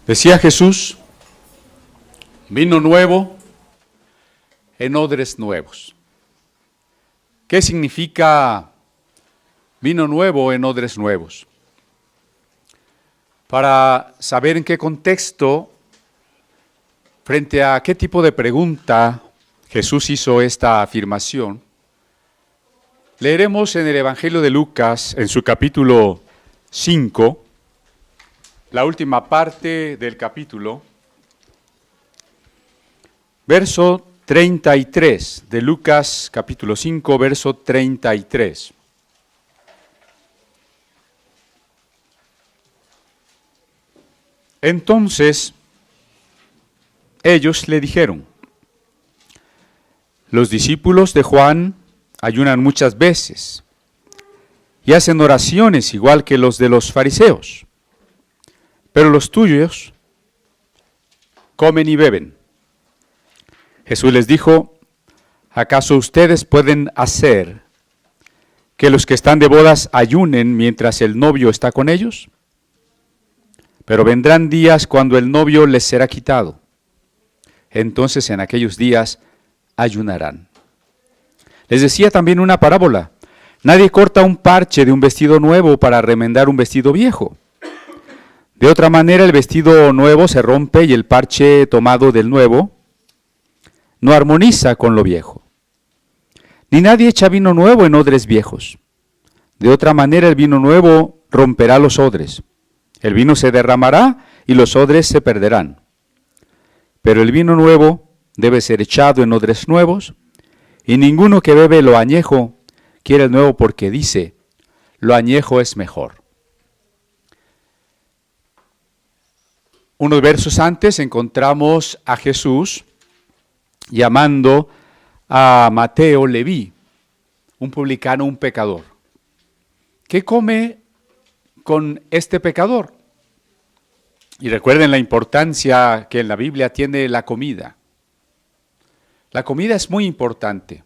Decía Jesús, vino nuevo en odres nuevos. ¿Qué significa vino nuevo en odres nuevos? Para saber en qué contexto, frente a qué tipo de pregunta Jesús hizo esta afirmación, leeremos en el Evangelio de Lucas, en su capítulo 5, la última parte del capítulo, verso 33, de Lucas capítulo 5, verso 33. Entonces, ellos le dijeron, los discípulos de Juan ayunan muchas veces y hacen oraciones igual que los de los fariseos, pero los tuyos comen y beben. Jesús les dijo, ¿acaso ustedes pueden hacer que los que están de bodas ayunen mientras el novio está con ellos? Pero vendrán días cuando el novio les será quitado. Entonces en aquellos días ayunarán. Les decía también una parábola. Nadie corta un parche de un vestido nuevo para remendar un vestido viejo. De otra manera, el vestido nuevo se rompe y el parche tomado del nuevo no armoniza con lo viejo. Ni nadie echa vino nuevo en odres viejos. De otra manera, el vino nuevo romperá los odres. El vino se derramará y los odres se perderán. Pero el vino nuevo debe ser echado en odres nuevos, y ninguno que bebe lo añejo quiere el nuevo porque dice, lo añejo es mejor. Unos versos antes encontramos a Jesús llamando a Mateo Leví, un publicano, un pecador. ¿Qué come con este pecador? Y recuerden la importancia que en la Biblia tiene la comida. La comida es muy importante.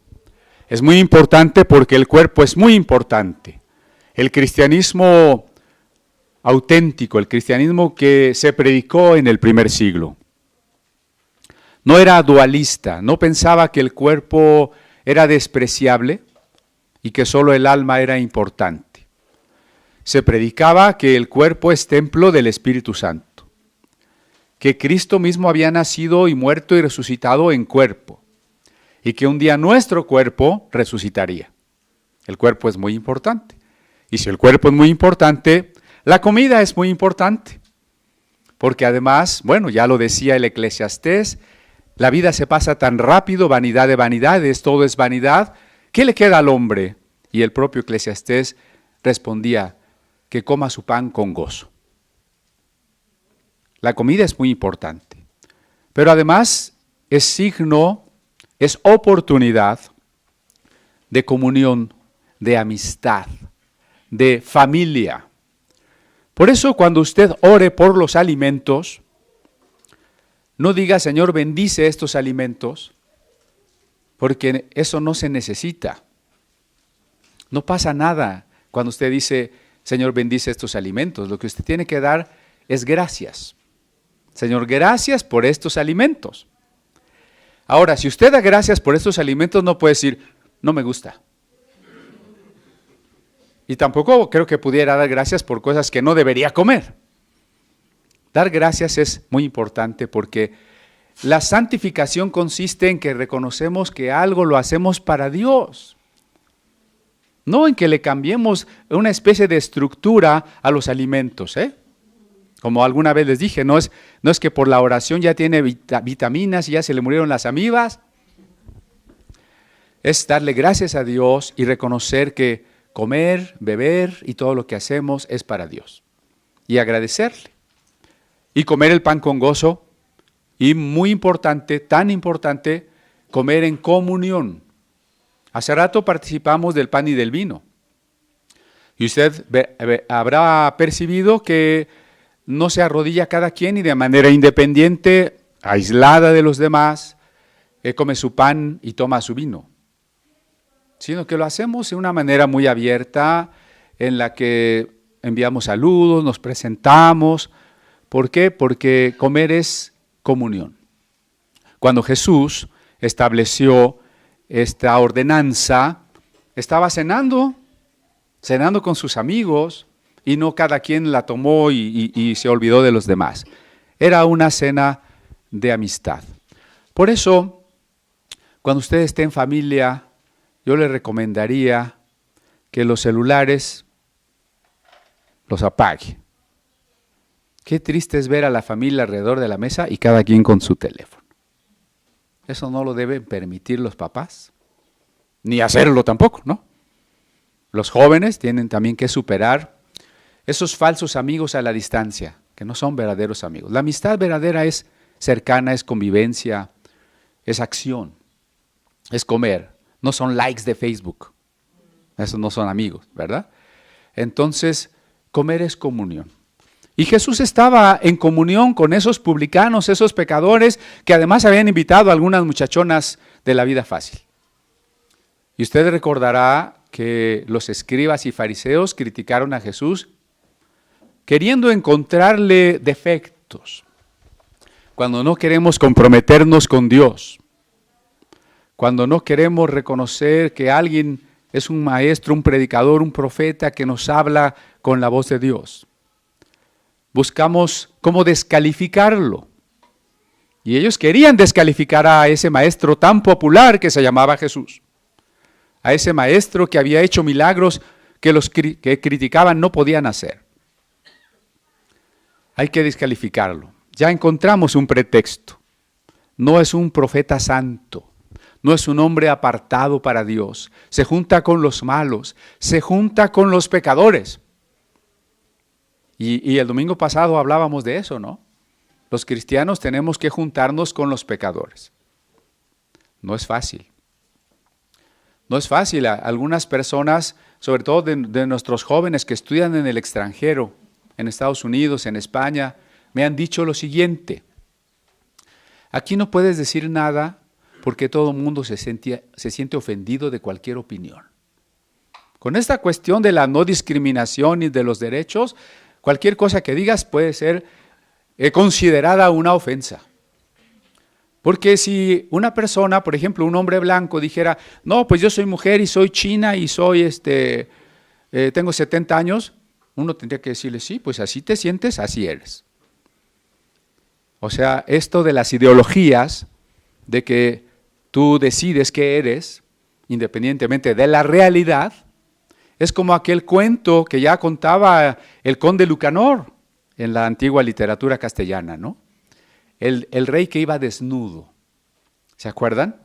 Es muy importante porque el cuerpo es muy importante. El cristianismo auténtico, el cristianismo que se predicó en el primer siglo, no era dualista, no pensaba que el cuerpo era despreciable y que solo el alma era importante. Se predicaba que el cuerpo es templo del Espíritu Santo, que Cristo mismo había nacido y muerto y resucitado en cuerpo, y que un día nuestro cuerpo resucitaría. El cuerpo es muy importante. Y si el cuerpo es muy importante, la comida es muy importante. Porque además, bueno, ya lo decía el Eclesiastés, la vida se pasa tan rápido, vanidad de vanidades, todo es vanidad. ¿Qué le queda al hombre? Y el propio Eclesiastés respondía, que coma su pan con gozo. La comida es muy importante. Pero además es signo, es oportunidad de comunión, de amistad, de familia. Por eso cuando usted ore por los alimentos, no diga, Señor, bendice estos alimentos, porque eso no se necesita. No pasa nada cuando usted dice, Señor, bendice estos alimentos. Lo que usted tiene que dar es gracias. Señor, gracias por estos alimentos. Ahora, si usted da gracias por estos alimentos, no puede decir, no me gusta. Y tampoco creo que pudiera dar gracias por cosas que no debería comer. Dar gracias es muy importante porque la santificación consiste en que reconocemos que algo lo hacemos para Dios. No en que le cambiemos una especie de estructura a los alimentos, Como alguna vez les dije, no es que por la oración ya tiene vitaminas y ya se le murieron las amibas. Es darle gracias a Dios y reconocer que comer, beber y todo lo que hacemos es para Dios. Y agradecerle. Y comer el pan con gozo. Y muy importante, tan importante, comer en comunión. Hace rato participamos del pan y del vino. Y usted habrá percibido que no se arrodilla cada quien y de manera independiente, aislada de los demás, come su pan y toma su vino. Sino que lo hacemos de una manera muy abierta, en la que enviamos saludos, nos presentamos, ¿Por qué? Porque comer es comunión. Cuando Jesús estableció esta ordenanza, estaba cenando con sus amigos, y no cada quien la tomó y se olvidó de los demás. Era una cena de amistad. Por eso, cuando usted esté en familia, yo le recomendaría que los celulares los apague. Qué triste es ver a la familia alrededor de la mesa y cada quien con su teléfono. Eso no lo deben permitir los papás, ni hacerlo tampoco, ¿no? Los jóvenes tienen también que superar esos falsos amigos a la distancia, que no son verdaderos amigos. La amistad verdadera es cercana, es convivencia, es acción, es comer. No son likes de Facebook. Esos no son amigos, ¿verdad? Entonces, comer es comunión. Y Jesús estaba en comunión con esos publicanos, esos pecadores, que además habían invitado a algunas muchachonas de la vida fácil. Y usted recordará que los escribas y fariseos criticaron a Jesús queriendo encontrarle defectos. Cuando no queremos comprometernos con Dios, cuando no queremos reconocer que alguien es un maestro, un predicador, un profeta que nos habla con la voz de Dios. Buscamos cómo descalificarlo. Y ellos querían descalificar a ese maestro tan popular que se llamaba Jesús. A ese maestro que había hecho milagros que los que criticaban no podían hacer. Hay que descalificarlo. Ya encontramos un pretexto. No es un profeta santo. No es un hombre apartado para Dios. Se junta con los malos. Se junta con los pecadores. Y el domingo pasado hablábamos de eso, ¿no? Los cristianos tenemos que juntarnos con los pecadores. No es fácil. No es fácil. Algunas personas, sobre todo de nuestros jóvenes que estudian en el extranjero, en Estados Unidos, en España, me han dicho lo siguiente: aquí no puedes decir nada porque todo el mundo se siente ofendido de cualquier opinión. Con esta cuestión de la no discriminación y de los derechos, cualquier cosa que digas puede ser considerada una ofensa. Porque si una persona, por ejemplo, un hombre blanco dijera, no, pues yo soy mujer y soy china y soy tengo 70 años, uno tendría que decirle, sí, pues así te sientes, así eres. O sea, esto de las ideologías, de que tú decides qué eres, independientemente de la realidad, es como aquel cuento que ya contaba el conde Lucanor en la antigua literatura castellana, ¿no? El rey que iba desnudo. ¿Se acuerdan?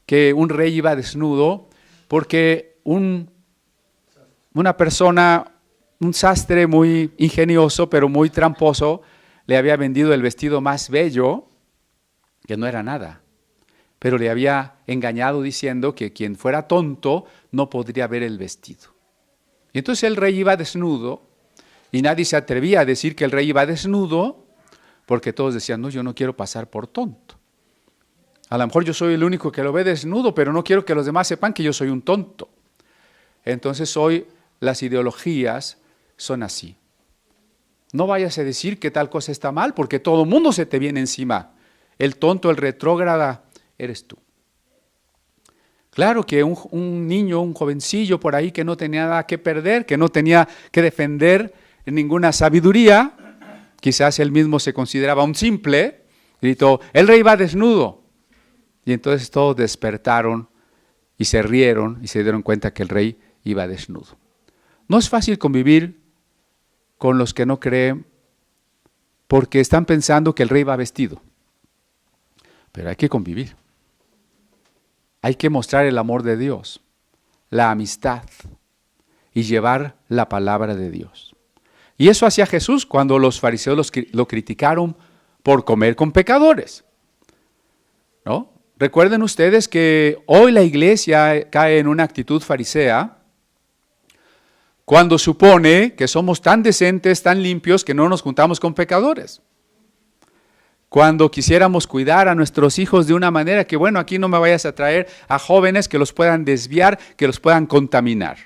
Que un rey iba desnudo porque una persona, un sastre muy ingenioso, pero muy tramposo, le había vendido el vestido más bello, que no era nada, pero le había engañado diciendo que quien fuera tonto no podría ver el vestido. Y entonces el rey iba desnudo, y nadie se atrevía a decir que el rey iba desnudo, porque todos decían, no, yo no quiero pasar por tonto. A lo mejor yo soy el único que lo ve desnudo, pero no quiero que los demás sepan que yo soy un tonto. Entonces hoy las ideologías son así. No vayas a decir que tal cosa está mal, porque todo el mundo se te viene encima. El tonto, el retrógrada, eres tú. Claro que un niño, un jovencillo por ahí que no tenía nada que perder, que no tenía que defender ninguna sabiduría, quizás él mismo se consideraba un simple, gritó, el rey va desnudo. Y entonces todos despertaron y se rieron y se dieron cuenta que el rey iba desnudo. No es fácil convivir con los que no creen porque están pensando que el rey va vestido. Pero hay que convivir. Hay que mostrar el amor de Dios, la amistad y llevar la palabra de Dios. Y eso hacía Jesús cuando los fariseos lo criticaron por comer con pecadores, ¿no? Recuerden ustedes que hoy la iglesia cae en una actitud farisea cuando supone que somos tan decentes, tan limpios, que no nos juntamos con pecadores. Cuando quisiéramos cuidar a nuestros hijos de una manera que, bueno, aquí no me vayas a traer a jóvenes que los puedan desviar, que los puedan contaminar.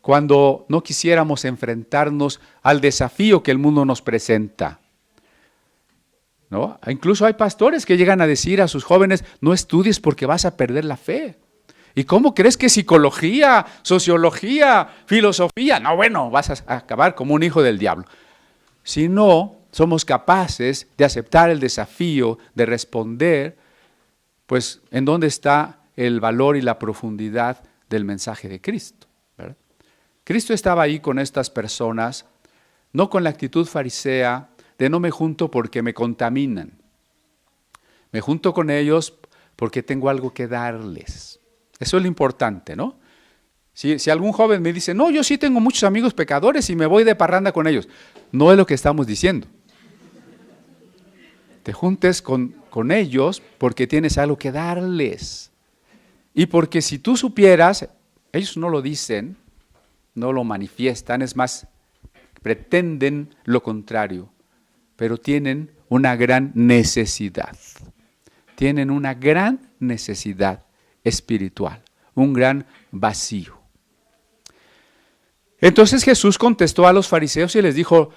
cuando no quisiéramos enfrentarnos al desafío que el mundo nos presenta, ¿no? Incluso hay pastores que llegan a decir a sus jóvenes, no estudies porque vas a perder la fe. ¿Y cómo crees que psicología, sociología, filosofía? No, bueno, vas a acabar como un hijo del diablo. Si no somos capaces de aceptar el desafío, de responder, pues ¿en dónde está el valor y la profundidad del mensaje de Cristo? ¿Verdad? Cristo estaba ahí con estas personas, no con la actitud farisea de no me junto porque me contaminan. Me junto con ellos porque tengo algo que darles. Eso es lo importante, ¿no? Si algún joven me dice, no, yo sí tengo muchos amigos pecadores y me voy de parranda con ellos. No es lo que estamos diciendo. Te juntes con ellos porque tienes algo que darles. Y porque si tú supieras, ellos no lo dicen, no lo manifiestan, es más, pretenden lo contrario, pero tienen una gran necesidad. Tienen una gran necesidad espiritual, un gran vacío. Entonces Jesús contestó a los fariseos y les dijo,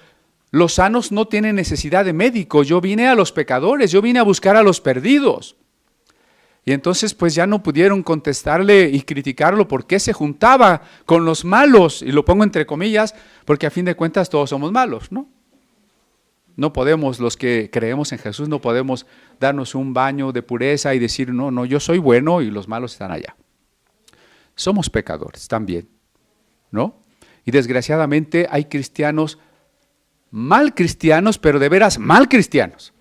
los sanos no tienen necesidad de médico, yo vine a los pecadores, yo vine a buscar a los perdidos. Y entonces pues ya no pudieron contestarle y criticarlo porque se juntaba con los malos, y lo pongo entre comillas, porque a fin de cuentas todos somos malos, ¿no? No podemos, los que creemos en Jesús, no podemos darnos un baño de pureza y decir, no, yo soy bueno y los malos están allá. Somos pecadores también, ¿no? Y desgraciadamente hay cristianos, mal cristianos, pero de veras mal cristianos,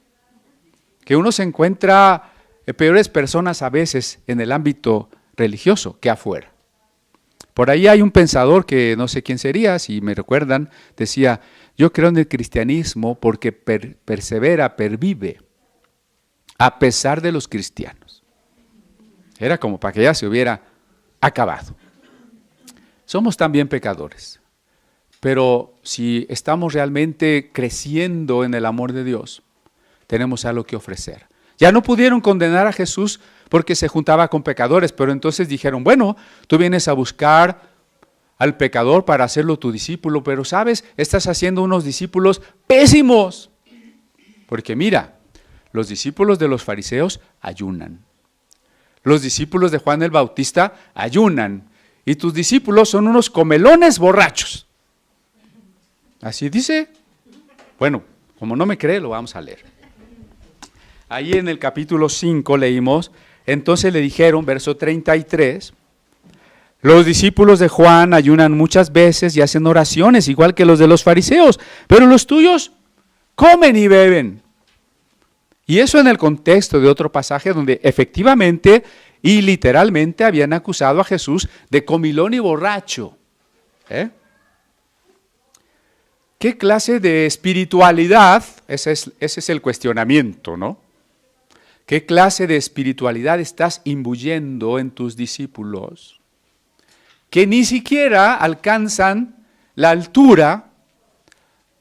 que uno se encuentra peores personas a veces en el ámbito religioso que afuera. Por ahí hay un pensador que no sé quién sería, si me recuerdan, decía, yo creo en el cristianismo porque persevera, pervive, a pesar de los cristianos. Era como para que ya se hubiera acabado. Somos también pecadores, pero si estamos realmente creciendo en el amor de Dios, tenemos algo que ofrecer. Ya no pudieron condenar a Jesús porque se juntaba con pecadores, pero entonces dijeron, bueno, tú vienes a buscar al pecador para hacerlo tu discípulo, pero sabes, estás haciendo unos discípulos pésimos. Porque mira, los discípulos de los fariseos ayunan. Los discípulos de Juan el Bautista ayunan. Y tus discípulos son unos comelones borrachos. Así dice. Bueno, como no me cree, lo vamos a leer. Ahí en el capítulo 5 leímos, entonces le dijeron, verso 33, los discípulos de Juan ayunan muchas veces y hacen oraciones, igual que los de los fariseos, pero los tuyos comen y beben. Y eso en el contexto de otro pasaje donde efectivamente y literalmente habían acusado a Jesús de comilón y borracho. ¿Qué clase de espiritualidad? Ese es el cuestionamiento, ¿no? ¿Qué clase de espiritualidad estás imbuyendo en tus discípulos que ni siquiera alcanzan la altura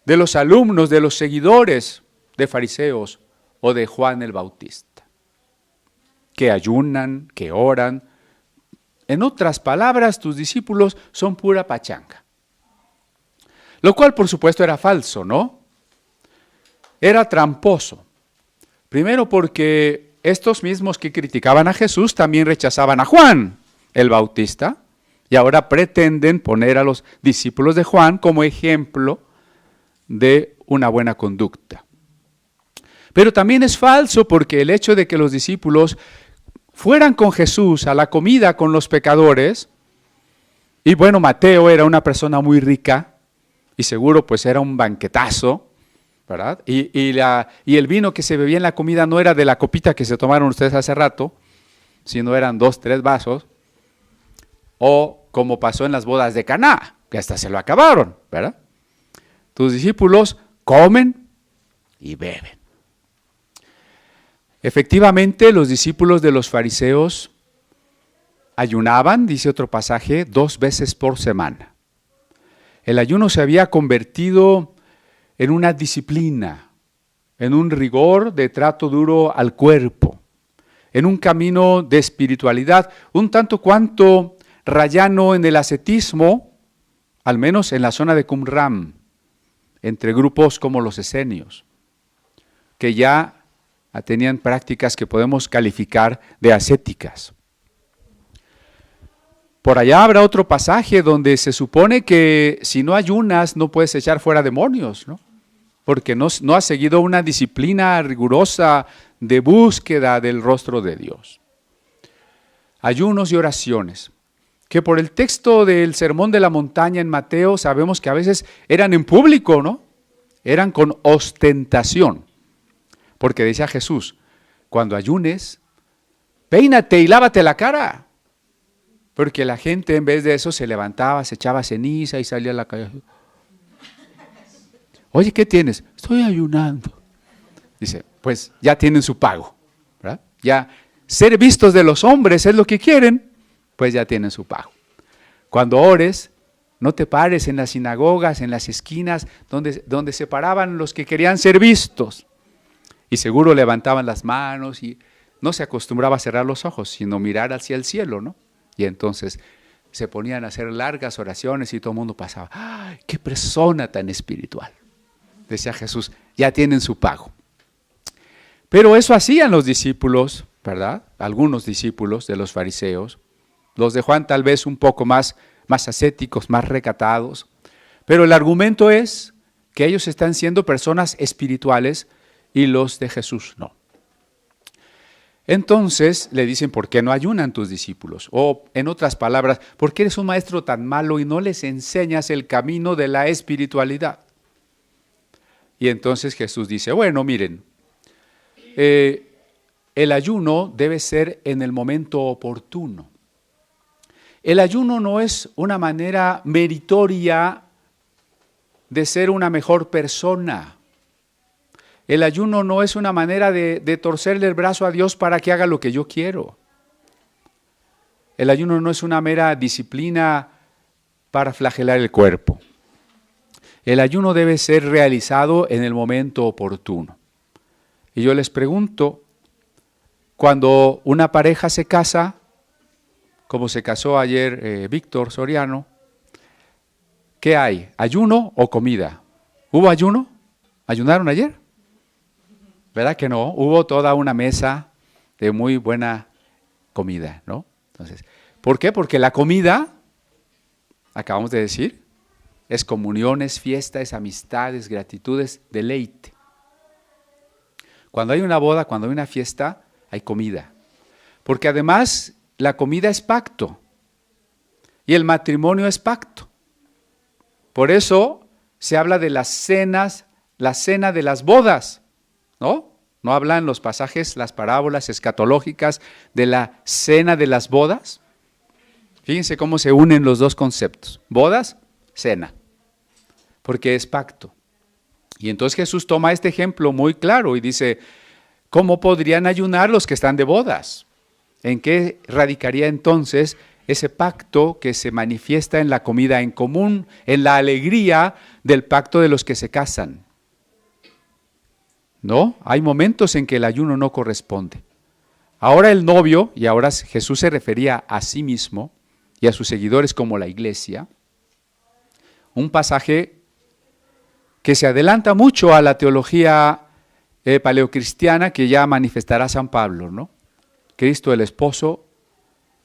de los alumnos, de los seguidores de fariseos o de Juan el Bautista? Que ayunan, que oran. En otras palabras, tus discípulos son pura pachanga. Lo cual, por supuesto, era falso, ¿no? Era tramposo. Primero porque estos mismos que criticaban a Jesús también rechazaban a Juan el Bautista y ahora pretenden poner a los discípulos de Juan como ejemplo de una buena conducta. Pero también es falso porque el hecho de que los discípulos fueran con Jesús a la comida con los pecadores, y bueno, Mateo era una persona muy rica y seguro pues era un banquetazo, ¿verdad? Y el vino que se bebía en la comida no era de la copita que se tomaron ustedes hace rato, sino eran 2, 3 vasos, o como pasó en las bodas de Caná, que hasta se lo acabaron, ¿verdad? Tus discípulos comen y beben. Efectivamente, los discípulos de los fariseos ayunaban, dice otro pasaje, 2 veces por semana. El ayuno se había convertido en una disciplina, en un rigor de trato duro al cuerpo, en un camino de espiritualidad, un tanto cuanto rayano en el ascetismo, al menos en la zona de Qumran, entre grupos como los esenios, que ya tenían prácticas que podemos calificar de ascéticas. Por allá habrá otro pasaje donde se supone que si no ayunas no puedes echar fuera demonios, ¿no? Porque no has seguido una disciplina rigurosa de búsqueda del rostro de Dios. Ayunos y oraciones, que por el texto del Sermón de la Montaña en Mateo sabemos que a veces eran en público, ¿no? Eran con ostentación, porque decía Jesús, cuando ayunes, peínate y lávate la cara, porque la gente en vez de eso se levantaba, se echaba ceniza y salía a la calle. Oye, ¿qué tienes? Estoy ayunando. Dice, pues ya tienen su pago, ¿verdad? Ya ser vistos de los hombres es lo que quieren, pues ya tienen su pago. Cuando ores, no te pares en las sinagogas, en las esquinas, donde se paraban los que querían ser vistos. Y seguro levantaban las manos y no se acostumbraba a cerrar los ojos, sino mirar hacia el cielo, ¿no? Y entonces se ponían a hacer largas oraciones y todo el mundo pasaba. ¡Ay, qué persona tan espiritual! Decía Jesús, ya tienen su pago. Pero eso hacían los discípulos, ¿verdad? Algunos discípulos de los fariseos. Los de Juan tal vez un poco más ascéticos, más recatados. Pero el argumento es que ellos están siendo personas espirituales y los de Jesús no. Entonces le dicen, ¿por qué no ayunan tus discípulos? O en otras palabras, ¿por qué eres un maestro tan malo y no les enseñas el camino de la espiritualidad? Y entonces Jesús dice, bueno, miren, el ayuno debe ser en el momento oportuno. El ayuno no es una manera meritoria de ser una mejor persona. El ayuno no es una manera de torcerle el brazo a Dios para que haga lo que yo quiero. El ayuno no es una mera disciplina para flagelar el cuerpo. El ayuno debe ser realizado en el momento oportuno. Y yo les pregunto, cuando una pareja se casa, como se casó ayer Víctor Soriano, ¿qué hay? ¿Ayuno o comida? ¿Hubo ayuno? ¿Ayunaron ayer? ¿Verdad que no? Hubo toda una mesa de muy buena comida, ¿no? Entonces, ¿por qué? Porque la comida, acabamos de decir, es comunión, es fiesta, es amistad, es gratitud, es deleite. Cuando hay una boda, cuando hay una fiesta, hay comida. Porque además la comida es pacto y el matrimonio es pacto. Por eso se habla de las cenas, la cena de las bodas, ¿no? ¿No hablan los pasajes, las parábolas escatológicas de la cena de las bodas? Fíjense cómo se unen los dos conceptos, bodas, cena, porque es pacto. Y entonces Jesús toma este ejemplo muy claro y dice, ¿cómo podrían ayunar los que están de bodas? ¿En qué radicaría entonces ese pacto que se manifiesta en la comida en común, en la alegría del pacto de los que se casan? ¿No? Hay momentos en que el ayuno no corresponde. Ahora el novio, y ahora Jesús se refería a sí mismo y a sus seguidores como la iglesia, un pasaje que se adelanta mucho a la teología paleocristiana que ya manifestará San Pablo, ¿no? Cristo el esposo,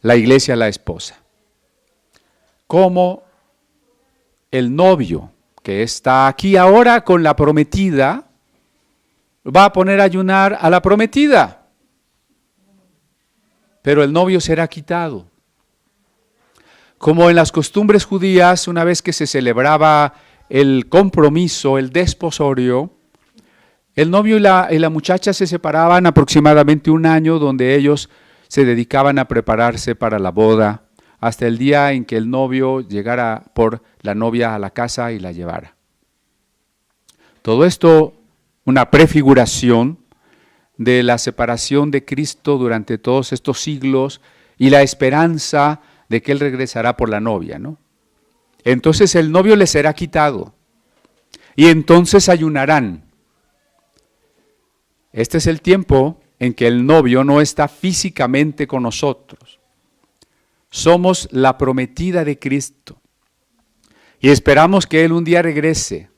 la iglesia la esposa. Como el novio que está aquí ahora con la prometida, va a poner a ayunar a la prometida, pero el novio será quitado. Como en las costumbres judías, una vez que se celebraba el compromiso, el desposorio, el novio y la muchacha se separaban aproximadamente un año, donde ellos se dedicaban a prepararse para la boda, hasta el día en que el novio llegara por la novia a la casa y la llevara. Todo esto, una prefiguración de la separación de Cristo durante todos estos siglos y la esperanza de que Él regresará por la novia, ¿no? Entonces el novio les será quitado y entonces ayunarán. Este es el tiempo en que el novio no está físicamente con nosotros. Somos la prometida de Cristo. Y esperamos que Él un día regrese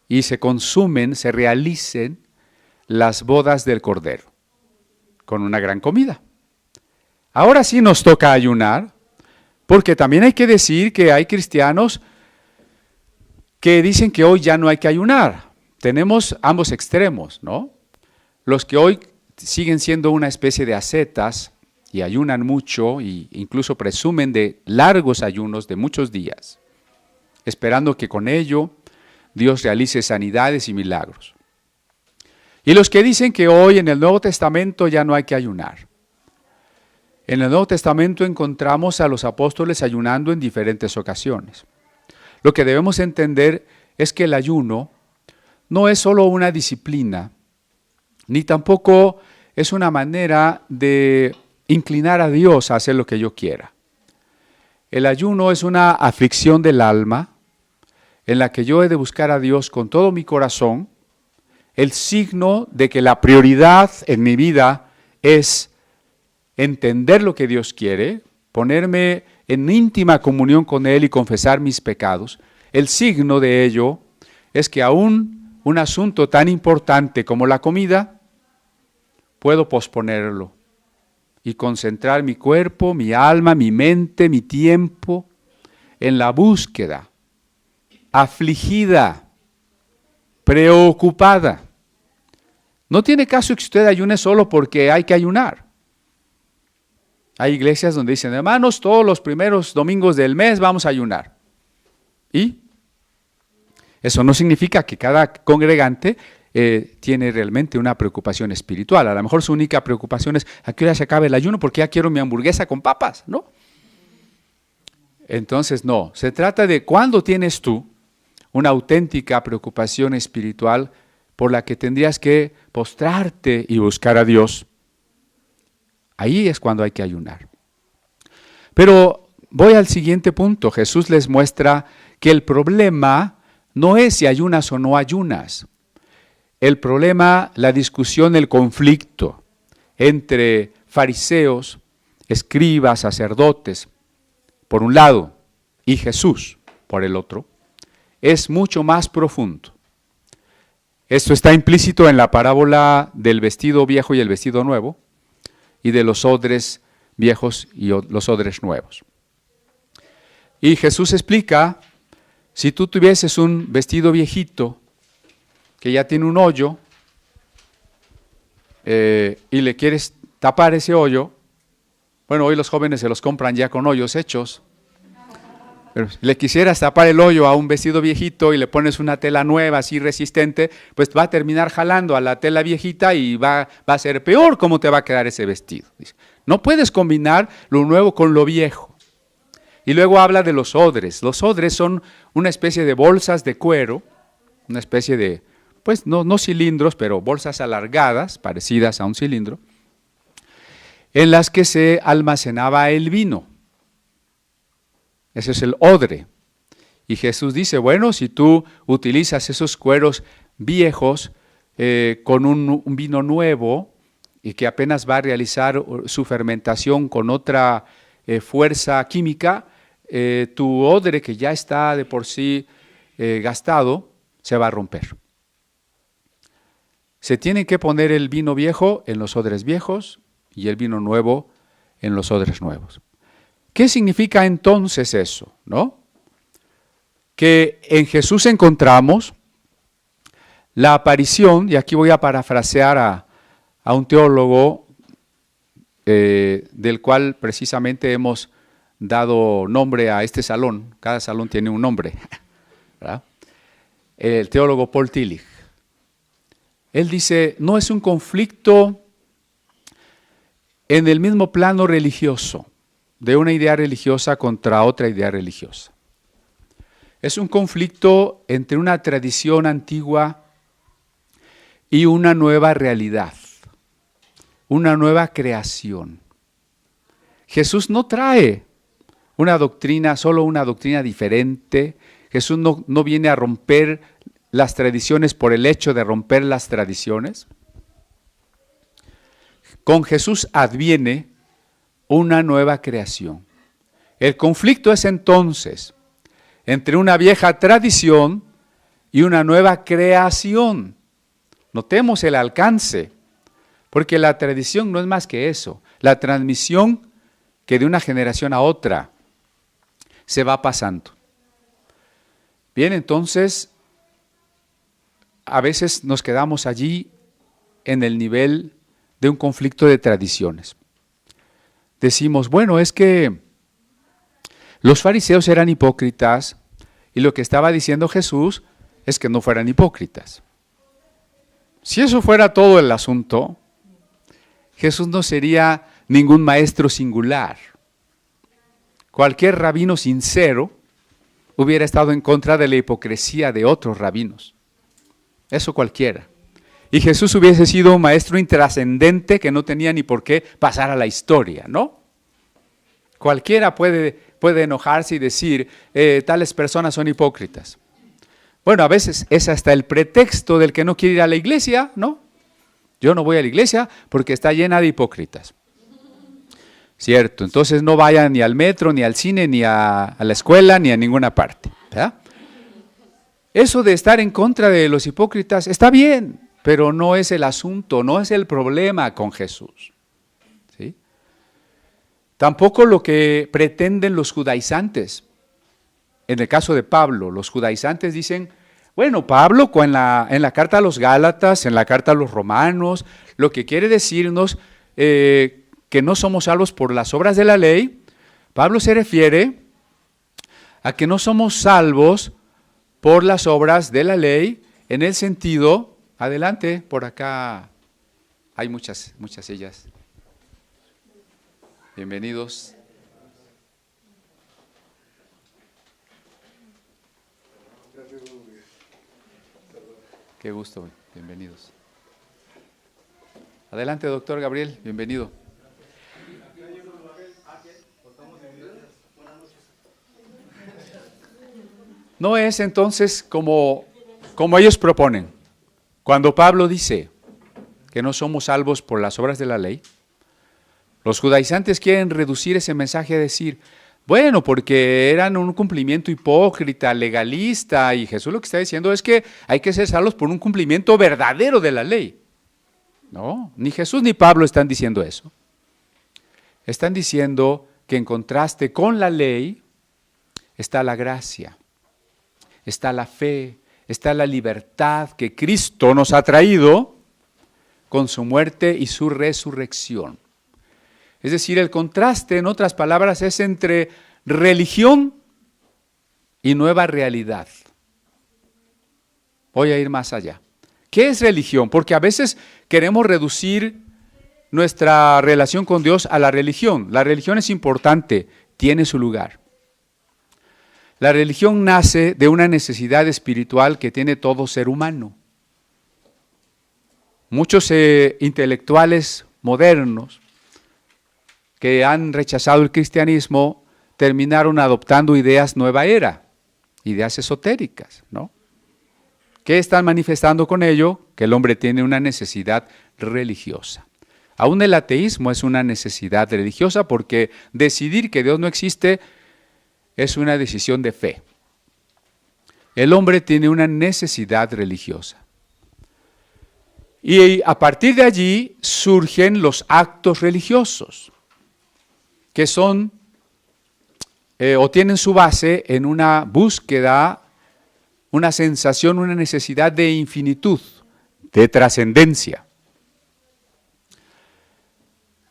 y se consumen, se realicen las bodas del Cordero con una gran comida. Ahora sí nos toca ayunar, porque también hay que decir que hay cristianos que dicen que hoy ya no hay que ayunar. Tenemos ambos extremos, ¿no? Los que hoy siguen siendo una especie de ascetas y ayunan mucho e incluso presumen de largos ayunos de muchos días, esperando que con ello Dios realice sanidades y milagros. Y los que dicen que hoy en el Nuevo Testamento ya no hay que ayunar. En el Nuevo Testamento encontramos a los apóstoles ayunando en diferentes ocasiones. Lo que debemos entender es que el ayuno no es solo una disciplina, ni tampoco es una manera de inclinar a Dios a hacer lo que yo quiera. El ayuno es una aflicción del alma en la que yo he de buscar a Dios con todo mi corazón, el signo de que la prioridad en mi vida es entender lo que Dios quiere, ponerme en íntima comunión con Él y confesar mis pecados. El signo de ello es que aún un asunto tan importante como la comida, puedo posponerlo y concentrar mi cuerpo, mi alma, mi mente, mi tiempo en la búsqueda, afligida, preocupada. No tiene caso que usted ayune solo porque hay que ayunar. Hay iglesias donde dicen, hermanos, todos los primeros domingos del mes vamos a ayunar. ¿Y? Eso no significa que cada congregante tiene realmente una preocupación espiritual. A lo mejor su única preocupación es, ¿a qué hora se acabe el ayuno? Porque ya quiero mi hamburguesa con papas, ¿no? Entonces, no. Se trata de cuándo tienes tú una auténtica preocupación espiritual por la que tendrías que postrarte y buscar a Dios. Ahí es cuando hay que ayunar. Pero voy al siguiente punto. Jesús les muestra que el problema no es si ayunas o no ayunas. El problema, la discusión, el conflicto entre fariseos, escribas, sacerdotes, por un lado, y Jesús, por el otro, es mucho más profundo. Esto está implícito en la parábola del vestido viejo y el vestido nuevo, y de los odres viejos y los odres nuevos. Y Jesús explica, si tú tuvieses un vestido viejito que ya tiene un hoyo y le quieres tapar ese hoyo, bueno, hoy los jóvenes se los compran ya con hoyos hechos, pero si le quisieras tapar el hoyo a un vestido viejito y le pones una tela nueva así resistente, pues va a terminar jalando a la tela viejita y va a ser peor cómo te va a quedar ese vestido. No puedes combinar lo nuevo con lo viejo. Y luego habla de los odres. Los odres son una especie de bolsas de cuero, una especie de, pues no cilindros, pero bolsas alargadas, parecidas a un cilindro, en las que se almacenaba el vino. Ese es el odre. Y Jesús dice, bueno, si tú utilizas esos cueros viejos con un vino nuevo y que apenas va a realizar su fermentación con otra fuerza química, tu odre que ya está de por sí gastado, se va a romper. Se tiene que poner el vino viejo en los odres viejos y el vino nuevo en los odres nuevos. ¿Qué significa entonces eso? ¿No? Que en Jesús encontramos la aparición, y aquí voy a parafrasear a un teólogo del cual precisamente hemos dado nombre a este salón. Cada salón tiene un nombre, ¿verdad? El teólogo Paul Tillich. Él dice, no es un conflicto en el mismo plano religioso, de una idea religiosa contra otra idea religiosa. Es un conflicto entre una tradición antigua y una nueva realidad, una nueva creación. Jesús no trae una doctrina, solo una doctrina diferente. Jesús no viene a romper las tradiciones por el hecho de romper las tradiciones. Con Jesús adviene una nueva creación. El conflicto es entonces entre una vieja tradición y una nueva creación. Notemos el alcance, porque la tradición no es más que eso, la transmisión que de una generación a otra se va pasando. Bien, entonces, a veces nos quedamos allí en el nivel de un conflicto de tradiciones. Decimos, bueno, es que los fariseos eran hipócritas y lo que estaba diciendo Jesús es que no fueran hipócritas. Si eso fuera todo el asunto, Jesús no sería ningún maestro singular. Cualquier rabino sincero hubiera estado en contra de la hipocresía de otros rabinos. Eso cualquiera. Y Jesús hubiese sido un maestro intrascendente que no tenía ni por qué pasar a la historia, ¿no? Cualquiera puede enojarse y decir, tales personas son hipócritas. Bueno, a veces es hasta el pretexto del que no quiere ir a la iglesia, ¿no? Yo no voy a la iglesia porque está llena de hipócritas. Cierto, entonces no vayan ni al metro, ni al cine, ni a la escuela, ni a ninguna parte, ¿verdad? Eso de estar en contra de los hipócritas está bien, pero no es el asunto, no es el problema con Jesús. ¿Sí? Tampoco lo que pretenden los judaizantes. En el caso de Pablo, los judaizantes dicen, bueno, Pablo en la carta a los Gálatas, en la carta a los Romanos, lo que quiere decirnos que no somos salvos por las obras de la ley, Pablo se refiere a que no somos salvos por las obras de la ley, en el sentido, adelante, por acá hay muchas sillas. Bienvenidos. Qué gusto, bienvenidos. Adelante, doctor Gabriel, bienvenido. No es entonces como ellos proponen. Cuando Pablo dice que no somos salvos por las obras de la ley, los judaizantes quieren reducir ese mensaje a decir, bueno, porque eran un cumplimiento hipócrita, legalista, y Jesús lo que está diciendo es que hay que ser salvos por un cumplimiento verdadero de la ley. No, ni Jesús ni Pablo están diciendo eso. Están diciendo que en contraste con la ley está la gracia, está la fe, está la libertad que Cristo nos ha traído con su muerte y su resurrección. Es decir, el contraste, en otras palabras, es entre religión y nueva realidad. Voy a ir más allá. ¿Qué es religión? Porque a veces queremos reducir nuestra relación con Dios a la religión. La religión es importante, tiene su lugar. La religión nace de una necesidad espiritual que tiene todo ser humano. Muchos intelectuales modernos que han rechazado el cristianismo terminaron adoptando ideas nueva era, ideas esotéricas, ¿no? ¿Qué están manifestando con ello? Que el hombre tiene una necesidad religiosa. Aún el ateísmo es una necesidad religiosa porque decidir que Dios no existe es una decisión de fe. El hombre tiene una necesidad religiosa. Y a partir de allí surgen los actos religiosos, que son o tienen su base en una búsqueda, una sensación, una necesidad de infinitud, de trascendencia.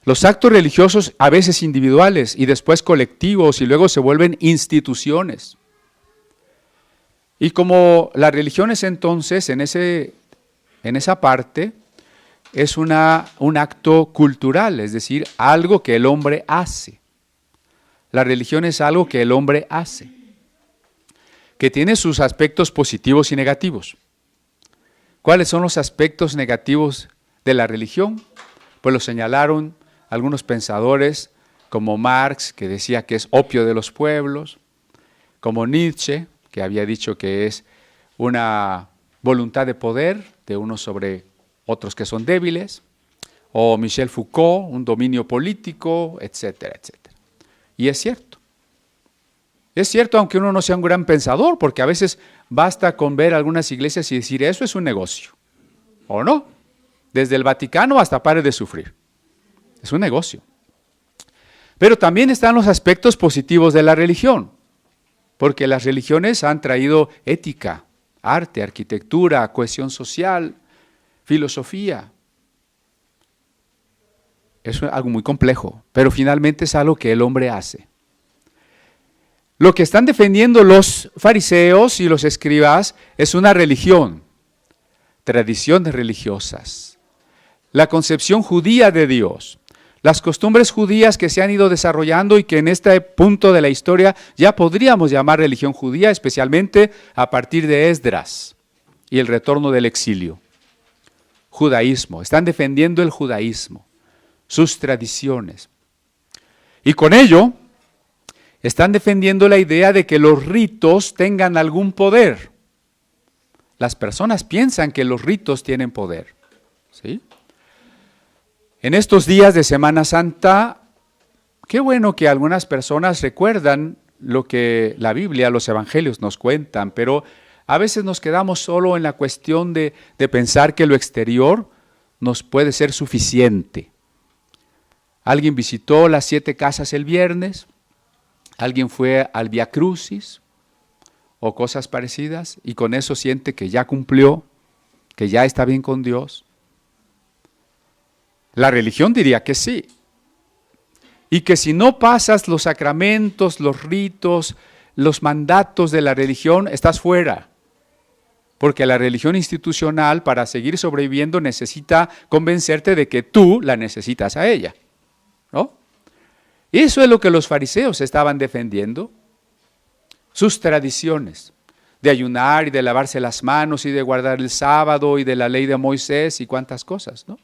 Los actos religiosos, a veces individuales y después colectivos, y luego se vuelven instituciones. Y como las religiones entonces, en esa parte, es un acto cultural, es decir, algo que el hombre hace. La religión es algo que el hombre hace, que tiene sus aspectos positivos y negativos. ¿Cuáles son los aspectos negativos de la religión? Pues lo señalaron algunos pensadores como Marx, que decía que es opio de los pueblos, como Nietzsche, que había dicho que es una voluntad de poder de unos sobre otros que son débiles, o Michel Foucault, un dominio político, etcétera, etcétera. Y es cierto. Es cierto, aunque uno no sea un gran pensador, porque a veces basta con ver algunas iglesias y decir, eso es un negocio, ¿o no? Desde el Vaticano hasta Pare de Sufrir. Es un negocio. Pero también están los aspectos positivos de la religión, porque las religiones han traído ética, arte, arquitectura, cohesión social, filosofía. Es algo muy complejo, pero finalmente es algo que el hombre hace. Lo que están defendiendo los fariseos y los escribas es una religión, tradiciones religiosas, la concepción judía de Dios, las costumbres judías que se han ido desarrollando y que en este punto de la historia ya podríamos llamar religión judía, especialmente a partir de Esdras y el retorno del exilio. Judaísmo, están defendiendo el judaísmo, sus tradiciones. Y con ello están defendiendo la idea de que los ritos tengan algún poder. Las personas piensan que los ritos tienen poder, ¿sí? En estos días de Semana Santa, qué bueno que algunas personas recuerdan lo que la Biblia, los evangelios nos cuentan, pero a veces nos quedamos solo en la cuestión de pensar que lo exterior nos puede ser suficiente. Alguien visitó las 7 casas el viernes, alguien fue al Vía Crucis o cosas parecidas y con eso siente que ya cumplió, que ya está bien con Dios. La religión diría que sí, y que si no pasas los sacramentos, los ritos, los mandatos de la religión, estás fuera, porque la religión institucional para seguir sobreviviendo necesita convencerte de que tú la necesitas a ella, ¿no? Eso es lo que los fariseos estaban defendiendo, sus tradiciones de ayunar y de lavarse las manos y de guardar el sábado y de la ley de Moisés y cuántas cosas, ¿no?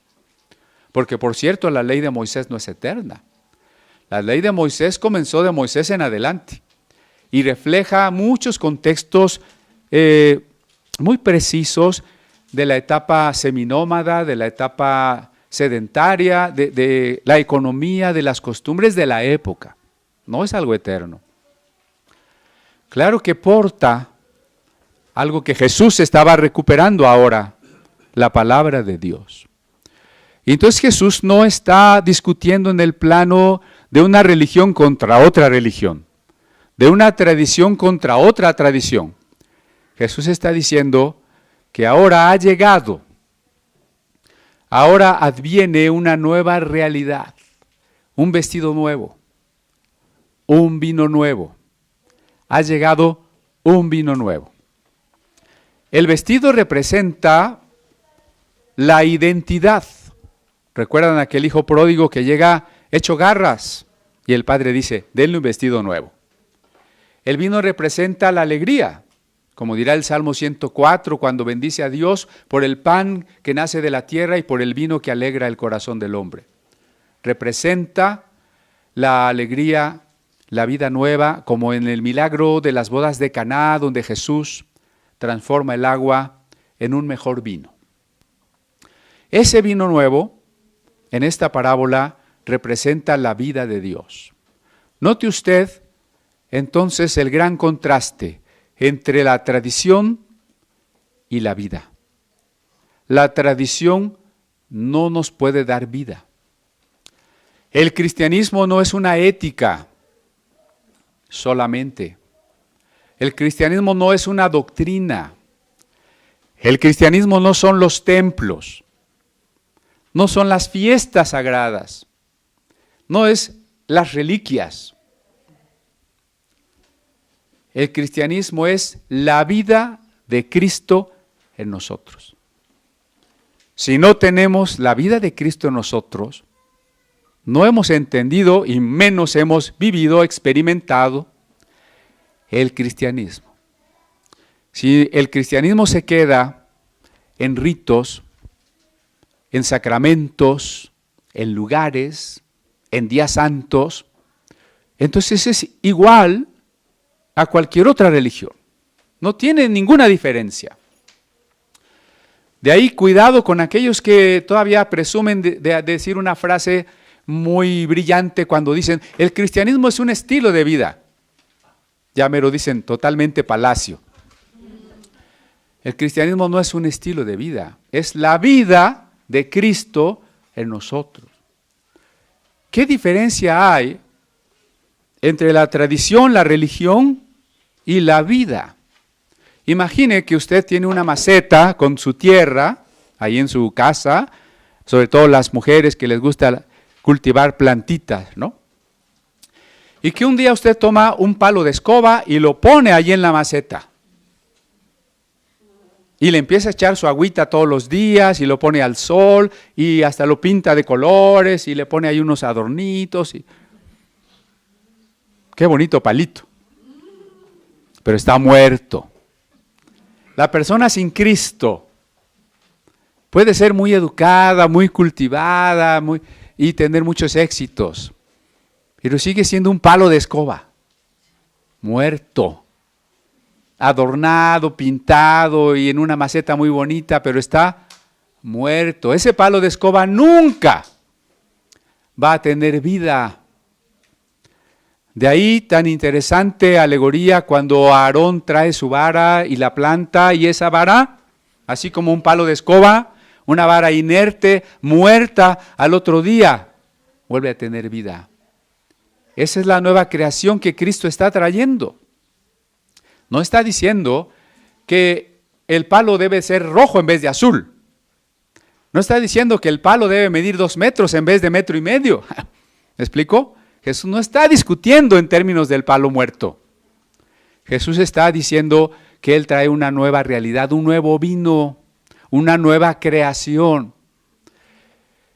Porque, por cierto, la ley de Moisés no es eterna. La ley de Moisés comenzó de Moisés en adelante y refleja muchos contextos muy precisos de la etapa seminómada, de la etapa sedentaria, de la economía, de las costumbres de la época. No es algo eterno. Claro que porta algo que Jesús estaba recuperando ahora, la palabra de Dios. Y entonces Jesús no está discutiendo en el plano de una religión contra otra religión, de una tradición contra otra tradición. Jesús está diciendo que ahora ha llegado, ahora adviene una nueva realidad, un vestido nuevo, un vino nuevo. Ha llegado un vino nuevo. El vestido representa la identidad. ¿Recuerdan aquel hijo pródigo que llega hecho garras? Y el padre dice, denle un vestido nuevo. El vino representa la alegría, como dirá el Salmo 104, cuando bendice a Dios por el pan que nace de la tierra y por el vino que alegra el corazón del hombre. Representa la alegría, la vida nueva, como en el milagro de las bodas de Caná, donde Jesús transforma el agua en un mejor vino. Ese vino nuevo, en esta parábola, representa la vida de Dios. Note usted, entonces, el gran contraste entre la tradición y la vida. La tradición no nos puede dar vida. El cristianismo no es una ética solamente. El cristianismo no es una doctrina. El cristianismo no son los templos. No son las fiestas sagradas, no es las reliquias. El cristianismo es la vida de Cristo en nosotros. Si no tenemos la vida de Cristo en nosotros, no hemos entendido y menos hemos vivido, experimentado el cristianismo. Si el cristianismo se queda en ritos, en sacramentos, en lugares, en días santos, entonces es igual a cualquier otra religión. No tiene ninguna diferencia. De ahí cuidado con aquellos que todavía presumen de decir una frase muy brillante cuando dicen, el cristianismo es un estilo de vida. Ya me lo dicen, totalmente palacio. El cristianismo no es un estilo de vida, es la vida de Cristo en nosotros. ¿Qué diferencia hay entre la tradición, la religión y la vida? Imagine que usted tiene una maceta con su tierra, ahí en su casa, sobre todo las mujeres que les gusta cultivar plantitas, ¿no? Y que un día usted toma un palo de escoba y lo pone ahí en la maceta. Y le empieza a echar su agüita todos los días y lo pone al sol y hasta lo pinta de colores y le pone ahí unos adornitos. Qué bonito palito. Pero está muerto. La persona sin Cristo puede ser muy educada, muy cultivada y tener muchos éxitos, pero sigue siendo un palo de escoba, muerto, adornado, pintado y en una maceta muy bonita, pero está muerto. Ese palo de escoba nunca va a tener vida. De ahí tan interesante alegoría cuando Aarón trae su vara y la planta, y esa vara, así como un palo de escoba, una vara inerte, muerta, al otro día vuelve a tener vida. Esa es la nueva creación que Cristo está trayendo. No está diciendo que el palo debe ser rojo en vez de azul. No está diciendo que el palo debe medir 2 metros en vez de 1,5 metros. ¿Me explico? Jesús no está discutiendo en términos del palo muerto. Jesús está diciendo que Él trae una nueva realidad, un nuevo vino, una nueva creación.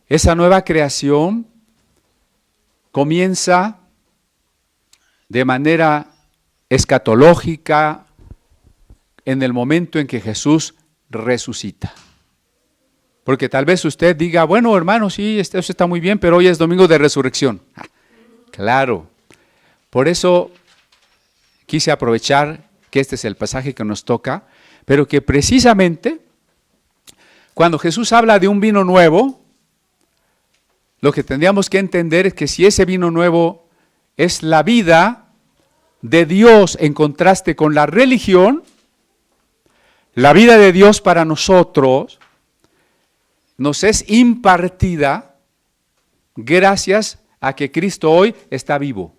Esa nueva creación comienza de manera escatológica en el momento en que Jesús resucita. Porque tal vez usted diga, bueno, hermano, sí, eso está muy bien, pero hoy es domingo de resurrección. Claro, por eso quise aprovechar que este es el pasaje que nos toca, pero que precisamente cuando Jesús habla de un vino nuevo, lo que tendríamos que entender es que si ese vino nuevo es la vida de Dios en contraste con la religión, la vida de Dios para nosotros nos es impartida gracias a que Cristo hoy está vivo.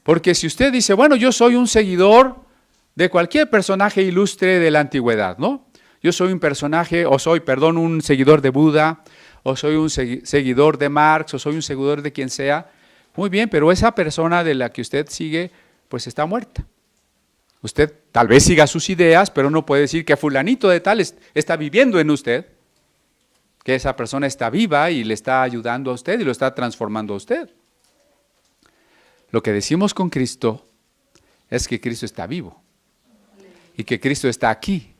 Porque si usted dice, bueno, yo soy un seguidor de cualquier personaje ilustre de la antigüedad, ¿no? Yo soy un seguidor de Buda, o soy un seguidor de Marx, o soy un seguidor de quien sea. Muy bien, pero esa persona de la que usted sigue, pues está muerta. Usted tal vez siga sus ideas, pero no puede decir que fulanito de tal está viviendo en usted, que esa persona está viva y le está ayudando a usted y lo está transformando a usted. Lo que decimos con Cristo es que Cristo está vivo y que Cristo está aquí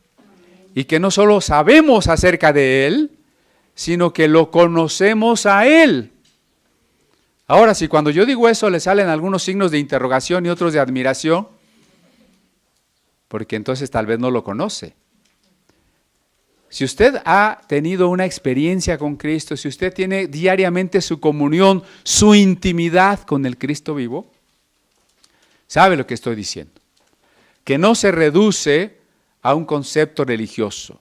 y que no solo sabemos acerca de Él, sino que lo conocemos a Él. Ahora, si cuando yo digo eso le salen algunos signos de interrogación y otros de admiración, porque entonces tal vez no lo conoce. Si usted ha tenido una experiencia con Cristo, si usted tiene diariamente su comunión, su intimidad con el Cristo vivo, sabe lo que estoy diciendo. Que no se reduce a un concepto religioso.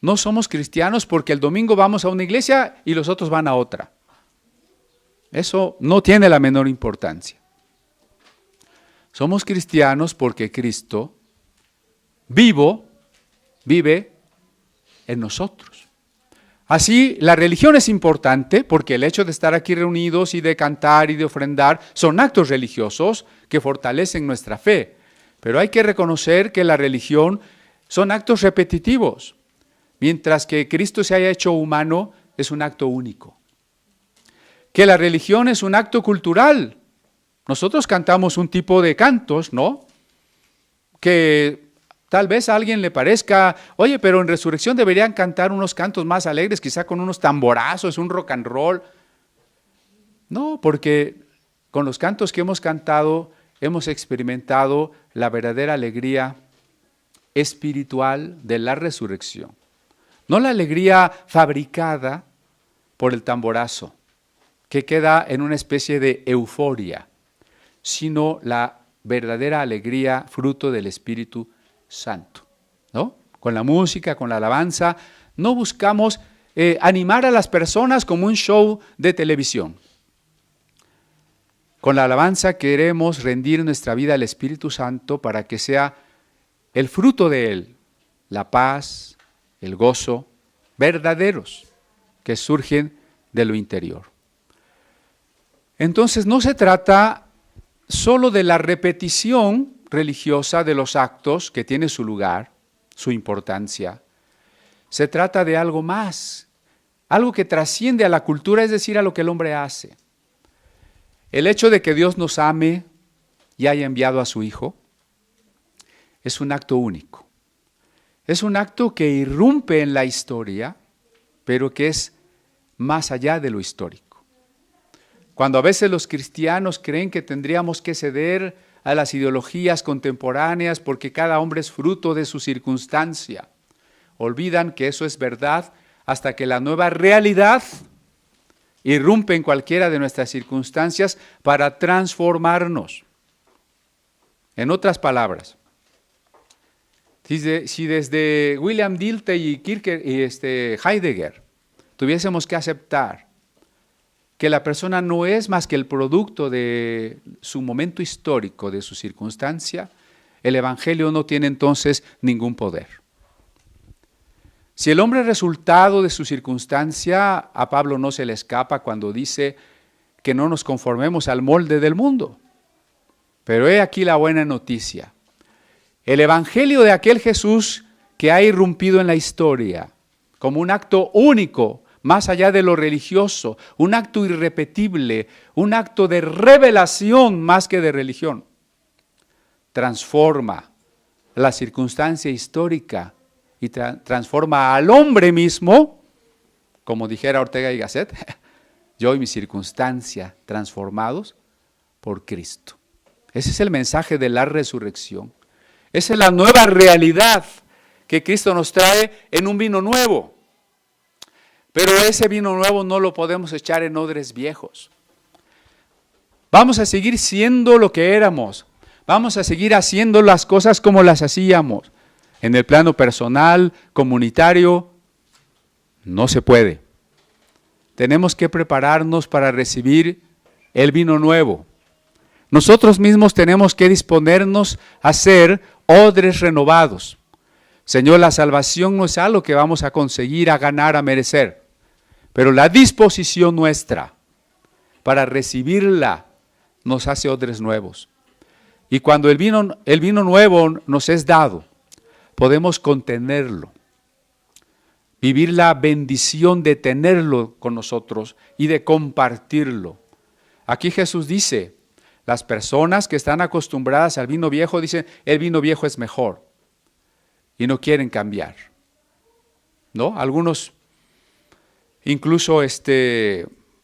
No somos cristianos porque el domingo vamos a una iglesia y los otros van a otra. Eso no tiene la menor importancia. Somos cristianos porque Cristo vivo vive en nosotros. Así, la religión es importante porque el hecho de estar aquí reunidos y de cantar y de ofrendar son actos religiosos que fortalecen nuestra fe. Pero hay que reconocer que la religión son actos repetitivos, mientras que Cristo se haya hecho humano es un acto único. Que la religión es un acto cultural. Nosotros cantamos un tipo de cantos, ¿no? Que tal vez a alguien le parezca, oye, pero en resurrección deberían cantar unos cantos más alegres, quizá con unos tamborazos, un rock and roll. No, porque con los cantos que hemos cantado hemos experimentado la verdadera alegría espiritual de la resurrección. No la alegría fabricada por el tamborazo, que queda en una especie de euforia, sino la verdadera alegría, fruto del Espíritu Santo, ¿no? Con la música, con la alabanza, no buscamos animar a las personas como un show de televisión. Con la alabanza queremos rendir nuestra vida al Espíritu Santo para que sea el fruto de Él, la paz, el gozo, verdaderos, que surgen de lo interior. Entonces no se trata solo de la repetición religiosa de los actos que tiene su lugar, su importancia. Se trata de algo más, algo que trasciende a la cultura, es decir, a lo que el hombre hace. El hecho de que Dios nos ame y haya enviado a su Hijo es un acto único. Es un acto que irrumpe en la historia, pero que es más allá de lo histórico. Cuando a veces los cristianos creen que tendríamos que ceder a las ideologías contemporáneas porque cada hombre es fruto de su circunstancia, olvidan que eso es verdad hasta que la nueva realidad irrumpe en cualquiera de nuestras circunstancias para transformarnos. En otras palabras, si desde William Dilthey y Heidegger tuviésemos que aceptar que la persona no es más que el producto de su momento histórico, de su circunstancia, el Evangelio no tiene entonces ningún poder. Si el hombre es resultado de su circunstancia, a Pablo no se le escapa cuando dice que no nos conformemos al molde del mundo. Pero he aquí la buena noticia. El Evangelio de aquel Jesús que ha irrumpido en la historia como un acto único, más allá de lo religioso, un acto irrepetible, un acto de revelación más que de religión, transforma la circunstancia histórica y transforma al hombre mismo, como dijera Ortega y Gasset, yo y mi circunstancia transformados por Cristo. Ese es el mensaje de la resurrección. Esa es la nueva realidad que Cristo nos trae en un vino nuevo. Pero ese vino nuevo no lo podemos echar en odres viejos. Vamos a seguir siendo lo que éramos. Vamos a seguir haciendo las cosas como las hacíamos. En el plano personal, comunitario, no se puede. Tenemos que prepararnos para recibir el vino nuevo. Nosotros mismos tenemos que disponernos a ser odres renovados. Señor, la salvación no es algo que vamos a conseguir, a ganar, a merecer. Pero la disposición nuestra para recibirla nos hace odres nuevos. Y cuando el vino nuevo nos es dado, podemos contenerlo, vivir la bendición de tenerlo con nosotros y de compartirlo. Aquí Jesús dice, las personas que están acostumbradas al vino viejo dicen, el vino viejo es mejor y no quieren cambiar, ¿no? Algunos, incluso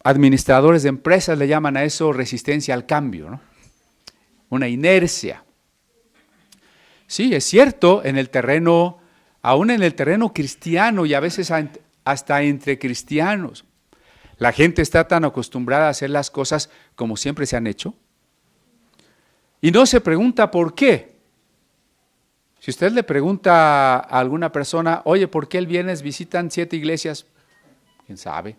administradores de empresas le llaman a eso resistencia al cambio, ¿no? Una inercia. Sí, es cierto, en el terreno, aún en el terreno cristiano y a veces hasta entre cristianos, la gente está tan acostumbrada a hacer las cosas como siempre se han hecho y no se pregunta por qué. Si usted le pregunta a alguna persona, oye, ¿por qué el viernes visitan 7 iglesias? ¿Quién sabe?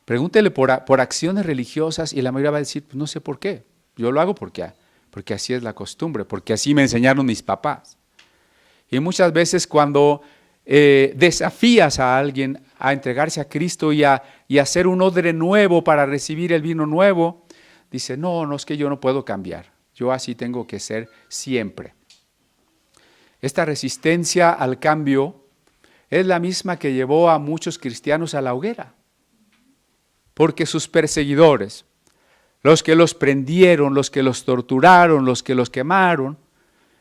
Pregúntele por acciones religiosas y la mayoría va a decir, pues no sé por qué. Yo lo hago porque así es la costumbre, porque así me enseñaron mis papás. Y muchas veces cuando desafías a alguien a entregarse a Cristo y a hacer un odre nuevo para recibir el vino nuevo, dice, no, es que yo no puedo cambiar. Yo así tengo que ser siempre. Esta resistencia al cambio es la misma que llevó a muchos cristianos a la hoguera. Porque sus perseguidores, los que los prendieron, los que los torturaron, los que los quemaron,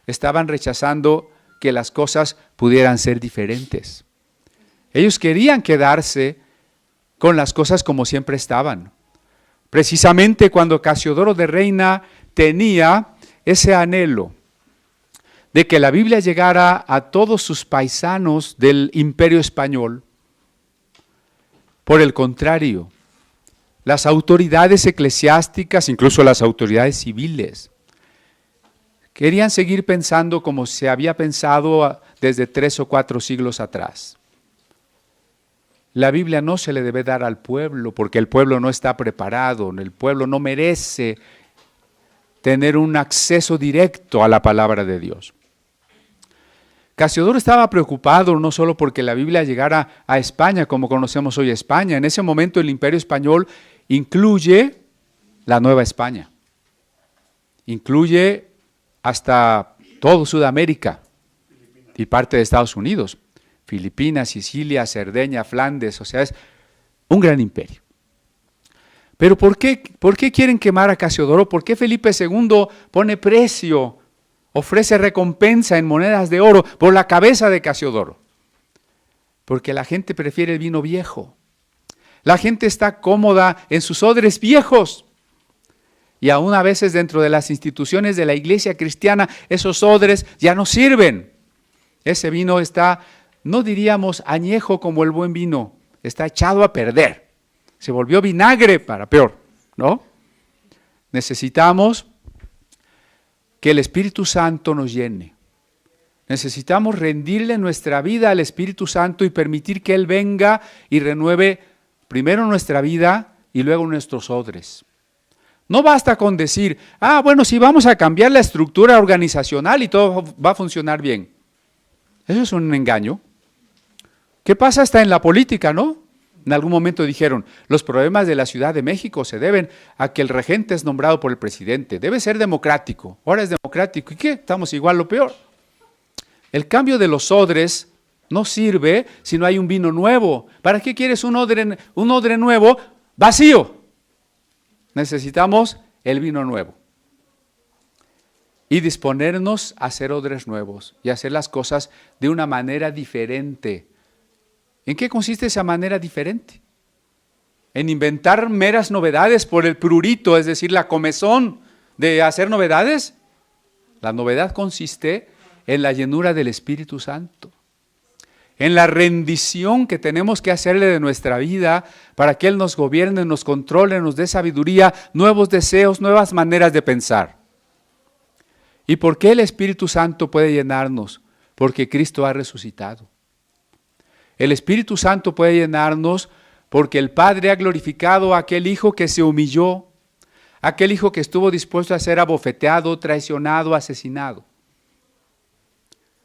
estaban rechazando que las cosas pudieran ser diferentes. Ellos querían quedarse con las cosas como siempre estaban. Precisamente cuando Casiodoro de Reina tenía ese anhelo de que la Biblia llegara a todos sus paisanos del Imperio Español, por el contrario, las autoridades eclesiásticas, incluso las autoridades civiles, querían seguir pensando como se había pensado desde 3 o 4 siglos atrás. La Biblia no se le debe dar al pueblo porque el pueblo no está preparado, el pueblo no merece tener un acceso directo a la palabra de Dios. Casiodoro estaba preocupado no solo porque la Biblia llegara a España como conocemos hoy España. En ese momento el Imperio Español incluye la Nueva España, incluye hasta todo Sudamérica y parte de Estados Unidos, Filipinas, Sicilia, Cerdeña, Flandes, o sea, es un gran imperio. Pero ¿por qué quieren quemar a Casiodoro? ¿Por qué Felipe II pone precio, ofrece recompensa en monedas de oro por la cabeza de Casiodoro? Porque la gente prefiere el vino viejo. La gente está cómoda en sus odres viejos. Y aún a veces dentro de las instituciones de la iglesia cristiana, esos odres ya no sirven. Ese vino está, no diríamos añejo como el buen vino, está echado a perder. Se volvió vinagre para peor, ¿no? Necesitamos que el Espíritu Santo nos llene. Necesitamos rendirle nuestra vida al Espíritu Santo y permitir que Él venga y renueve primero nuestra vida y luego nuestros odres. No basta con decir, bueno, sí, vamos a cambiar la estructura organizacional y todo va a funcionar bien. Eso es un engaño. ¿Qué pasa hasta en la política, no? En algún momento dijeron, los problemas de la Ciudad de México se deben a que el regente es nombrado por el presidente. Debe ser democrático. Ahora es democrático. ¿Y qué? Estamos igual o peor. El cambio de los odres no sirve si no hay un vino nuevo. ¿Para qué quieres un odre nuevo vacío? Necesitamos el vino nuevo. Y disponernos a hacer odres nuevos y hacer las cosas de una manera diferente. ¿En qué consiste esa manera diferente? En inventar meras novedades por el prurito, es decir, la comezón de hacer novedades. La novedad consiste en la llenura del Espíritu Santo, en la rendición que tenemos que hacerle de nuestra vida para que Él nos gobierne, nos controle, nos dé sabiduría, nuevos deseos, nuevas maneras de pensar. ¿Y por qué el Espíritu Santo puede llenarnos? Porque Cristo ha resucitado. El Espíritu Santo puede llenarnos porque el Padre ha glorificado a aquel Hijo que se humilló, aquel Hijo que estuvo dispuesto a ser abofeteado, traicionado, asesinado.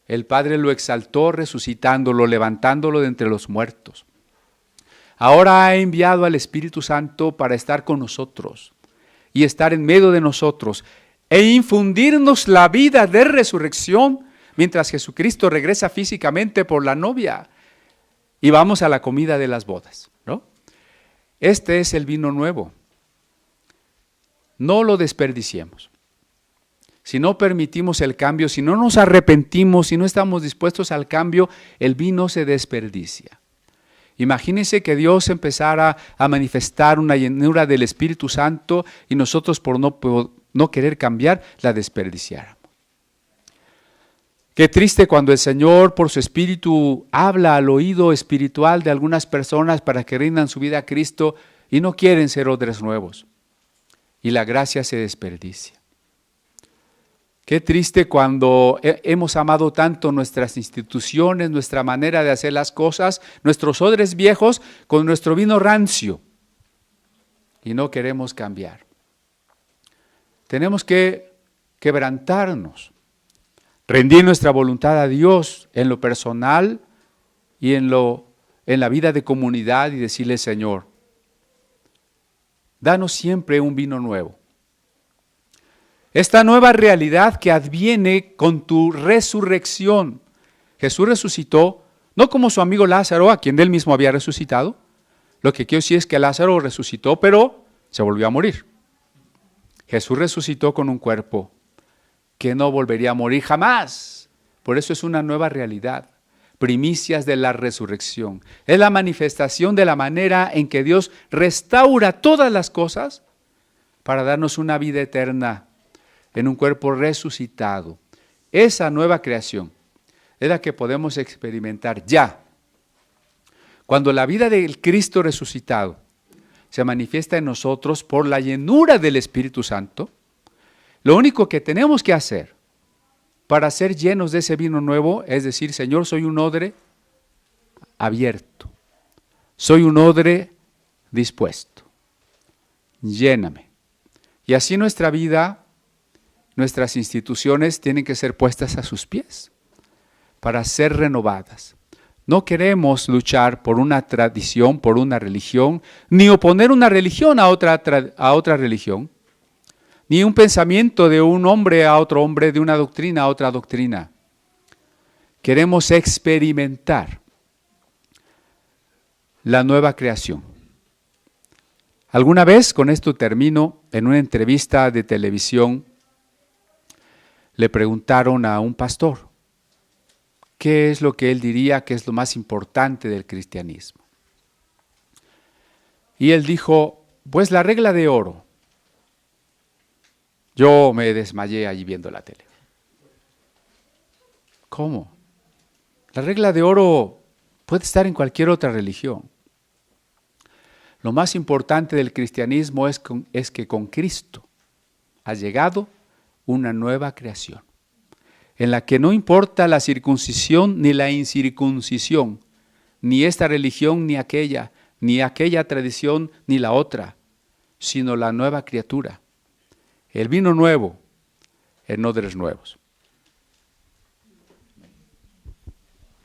El Padre lo exaltó resucitándolo, levantándolo de entre los muertos. Ahora ha enviado al Espíritu Santo para estar con nosotros y estar en medio de nosotros e infundirnos la vida de resurrección mientras Jesucristo regresa físicamente por la novia y vamos a la comida de las bodas, ¿no? Este es el vino nuevo. No lo desperdiciemos. Si no permitimos el cambio, si no nos arrepentimos, si no estamos dispuestos al cambio, el vino se desperdicia. Imagínense que Dios empezara a manifestar una llenura del Espíritu Santo y nosotros por no querer cambiar, la desperdiciáramos. Qué triste cuando el Señor por su Espíritu habla al oído espiritual de algunas personas para que rindan su vida a Cristo y no quieren ser odres nuevos. Y la gracia se desperdicia. Qué triste cuando hemos amado tanto nuestras instituciones, nuestra manera de hacer las cosas, nuestros odres viejos con nuestro vino rancio y no queremos cambiar. Tenemos que quebrantarnos, rendir nuestra voluntad a Dios en lo personal y en la vida de comunidad y decirle, Señor, danos siempre un vino nuevo. Esta nueva realidad que adviene con tu resurrección. Jesús resucitó, no como su amigo Lázaro, a quien él mismo había resucitado. Lo que quiero decir es que Lázaro resucitó, pero se volvió a morir. Jesús resucitó con un cuerpo que no volvería a morir jamás. Por eso es una nueva realidad. Primicias de la resurrección. Es la manifestación de la manera en que Dios restaura todas las cosas para darnos una vida eterna en un cuerpo resucitado. Esa nueva creación es la que podemos experimentar ya. Cuando la vida del Cristo resucitado se manifiesta en nosotros por la llenura del Espíritu Santo. Lo único que tenemos que hacer para ser llenos de ese vino nuevo es decir, Señor, soy un odre abierto, soy un odre dispuesto, lléname. Y así nuestra vida, nuestras instituciones tienen que ser puestas a sus pies para ser renovadas. No queremos luchar por una tradición, por una religión, ni oponer una religión a otra religión, ni un pensamiento de un hombre a otro hombre, de una doctrina a otra doctrina. Queremos experimentar la nueva creación. Alguna vez, con esto termino, en una entrevista de televisión, le preguntaron a un pastor, ¿qué es lo que él diría que es lo más importante del cristianismo? Y él dijo, pues la regla de oro. Yo me desmayé allí viendo la tele. ¿Cómo? La regla de oro puede estar en cualquier otra religión. Lo más importante del cristianismo es que con Cristo ha llegado una nueva creación, en la que no importa la circuncisión ni la incircuncisión, ni esta religión ni aquella tradición ni la otra, sino la nueva criatura, el vino nuevo en odres nuevos.